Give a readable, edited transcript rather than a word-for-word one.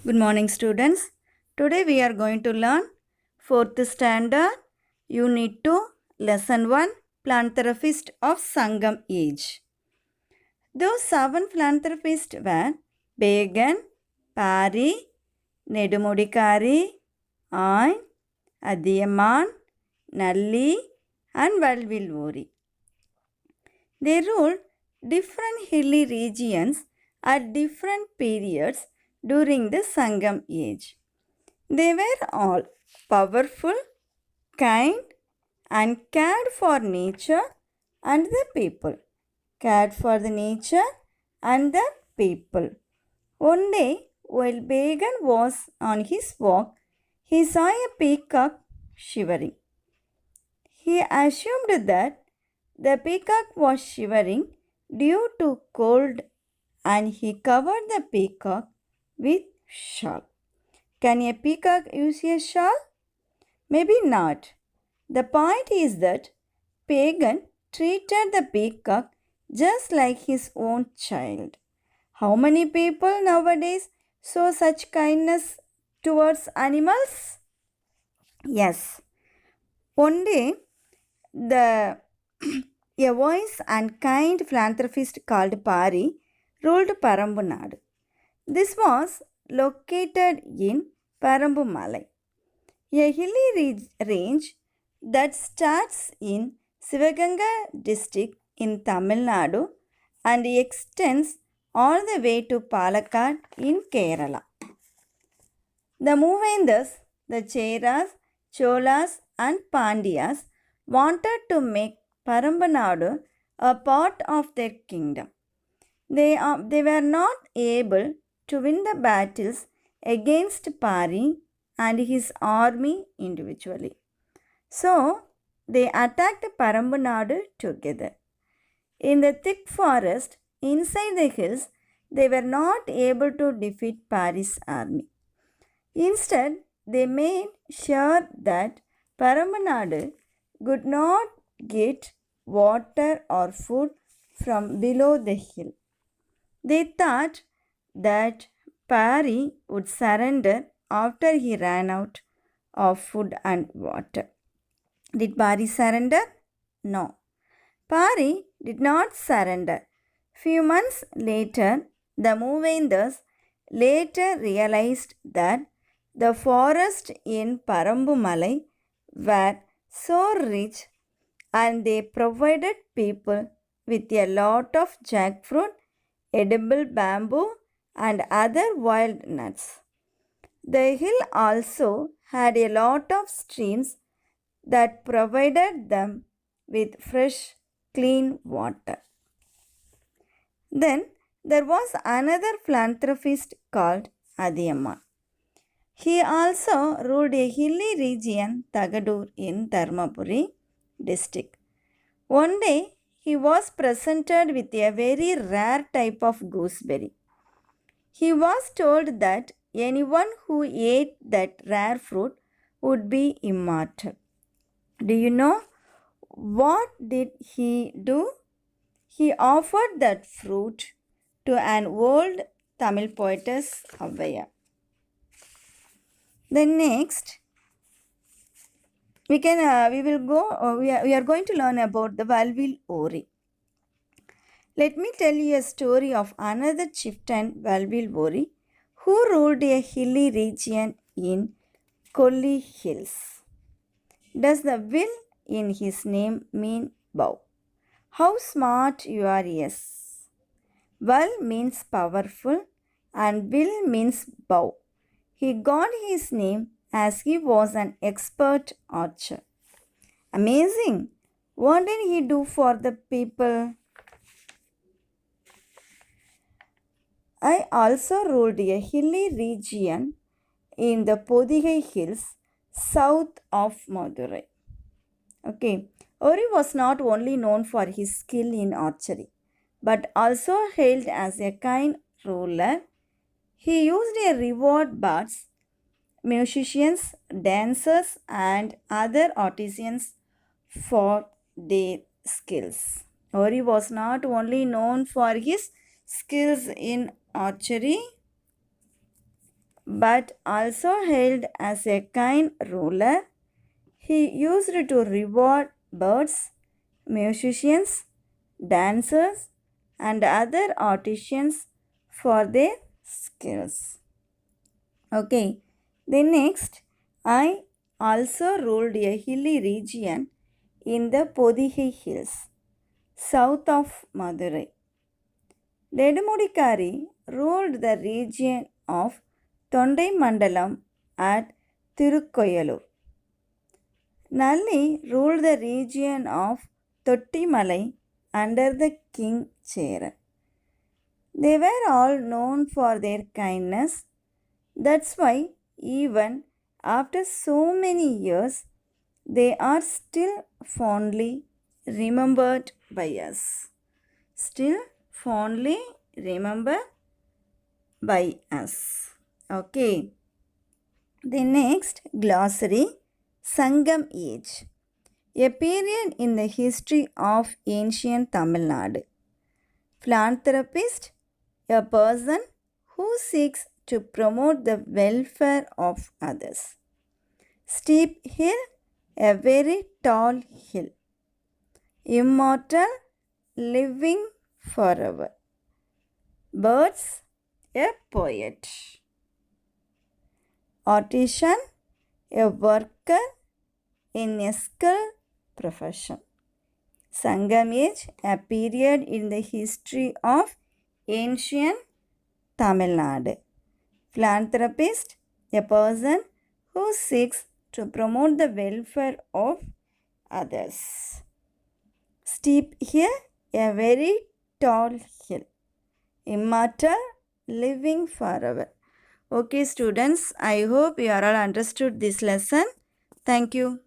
Good morning, students. Today we are going to learn 4th standard, Unit 2, Lesson 1, Philanthropist of Sangam Age. Those 7 philanthropists were Pagan, Pari, Nedumudikari, Ain, Adiyaman, Nalli, and Valvilvori. They ruled different hilly regions at different periods during the Sangam age. They were all powerful, kind, and cared for nature and the people. Cared for the nature and the people. One day, while Began was on his walk, he saw a peacock shivering. He assumed that the peacock was shivering due to cold and he covered the peacock with shawl. Can a peacock use a shawl? Maybe not. The point is that Pagan treated the peacock just like his own child. How many people nowadays show such kindness towards animals? Yes. One day, a wise and kind philanthropist called Pari ruled Parambu Nadu. This was located in Parambu Malai, a hilly range that starts in Sivaganga district in Tamil Nadu and extends all the way to Palakkad in Kerala. The Moovendars, the Cheras, Cholas and Pandyas wanted to make Parambanadu a part of their kingdom. They were not able to win the battles against Pari and his army individually. So, they attacked Parambanadu together. In the thick forest inside the hills, they were not able to defeat Pari's army. Instead, they made sure that Parambanadu could not get water or food from below the hill. They thought that Pari would surrender after he ran out of food and water. Did Pari surrender? No. Pari did not surrender. Few months later, the Moovendars later realized that the forest in Parambu Malai were so rich and they provided people with a lot of jackfruit, edible bamboo and other wild nuts. The hill also had a lot of streams that provided them with fresh, clean water. Then there was another philanthropist called Adiyaman. He also ruled a hilly region, Tagadur, in Dharmapuri district. One day, he was presented with a very rare type of gooseberry. He was told that anyone who ate that rare fruit would be immortal. Do you know what did he do? He offered that fruit to an old Tamil poetess, Avvaya. Then next, we are going to learn about the Valvil Ori. Let me tell you a story of another chieftain, Valvil Ori, who ruled a hilly region in Kolli Hills. Does the will in his name mean bow? How smart you are, yes. Val means powerful and will means bow. He got his name as he was an expert archer. Amazing! What did he do for the people? I also ruled a hilly region in the Podigai Hills south of Madurai. Okay, Ori was not only known for his skill in archery, but also hailed as a kind ruler. He used a reward birds, musicians, dancers, and other artisans for their skills. Ori was not only known for his skills in archery, but also hailed as a kind ruler. He used to reward birds, musicians, dancers, and other artisans for their skills. Okay, then next, I also ruled a hilly region in the Podigai Hills, south of Madurai. Nedumudikari ruled the region of Tondai Mandalam at Tirukkoyalur. Nalli ruled the region of Tottimalai under the King Cheran. They were all known for their kindness. That's why, even after so many years, they are still fondly remembered by us. Still fondly remembered by us. Okay. The next glossary, Sangam Age, a period in the history of ancient Tamil Nadu. Philanthropist, a person who seeks to promote the welfare of others. Steep hill, a very tall hill. Immortal, living forever. Birds, a poet. Artisan, a worker in a skilled profession. Sangam Age, a period in the history of ancient Tamil Nadu. Philanthropist, a person who seeks to promote the welfare of others. Steep hill, a very tall hill. Immortal, living forever. Okay, students, I hope you are all understood this lesson. Thank you.